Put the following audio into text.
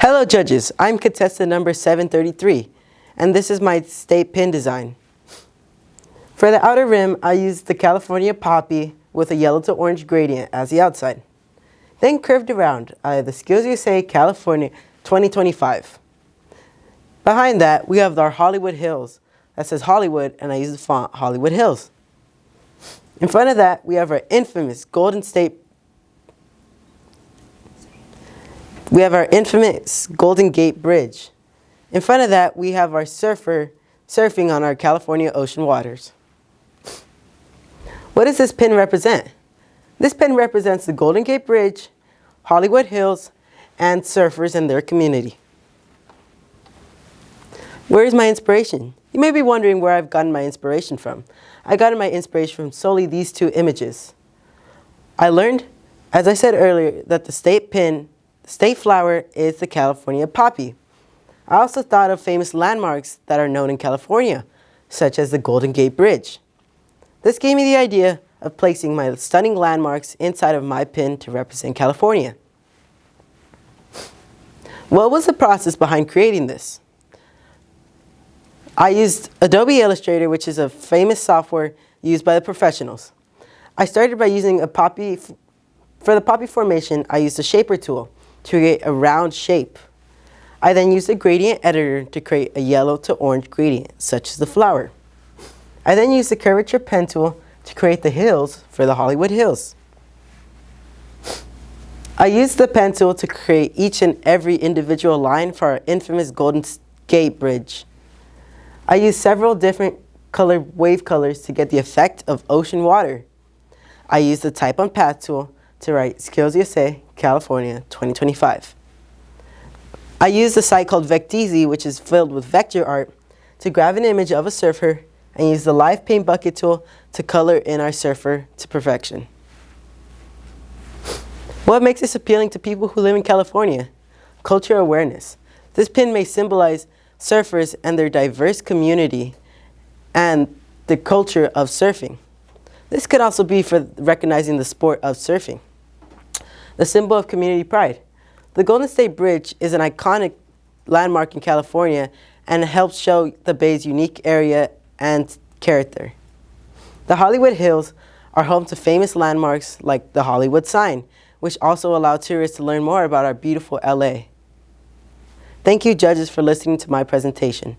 Hello judges, I'm contestant number 733, and this is my state pin design. For the outer rim, I used the California poppy with a yellow to orange gradient as the outside. Then curved around, I have the Skills USA California 2025. Behind that, we have our Hollywood Hills. That says Hollywood, and I use the font Hollywood Hills. In front of that, we have our infamous Golden Gate Bridge. In front of that, we have our surfer surfing on our California ocean waters. What does this pin represent? This pin represents the Golden Gate Bridge, Hollywood Hills, and surfers and their community. Where is my inspiration? You may be wondering where I've gotten my inspiration from. I got my inspiration from solely these two images. I learned, as I said earlier, that the state flower is the California poppy. I also thought of famous landmarks that are known in California, such as the Golden Gate Bridge. This gave me the idea of placing my stunning landmarks inside of my pin to represent California. What was the process behind creating this? I used Adobe Illustrator, which is a famous software used by the professionals. I started by using for the poppy formation, I used a shaper tool to create a round shape. I then used a gradient editor to create a yellow to orange gradient, such as the flower. I then used the curvature pen tool to create the hills for the Hollywood Hills. I used the pen tool to create each and every individual line for our infamous Golden Gate Bridge. I used several different wave colors to get the effect of ocean water. I used the Type on Path tool to write Skills USA California 2025. I used a site called Vecteezy, which is filled with vector art, to grab an image of a surfer and use the live paint bucket tool to color in our surfer to perfection. What makes this appealing to people who live in California? Cultural awareness. This pin may symbolize surfers and their diverse community and the culture of surfing. This could also be for recognizing the sport of surfing. The symbol of community pride. The Golden Gate Bridge is an iconic landmark in California and helps show the bay's unique area and character. The Hollywood Hills are home to famous landmarks like the Hollywood sign, which also allow tourists to learn more about our beautiful LA. Thank you, judges, for listening to my presentation.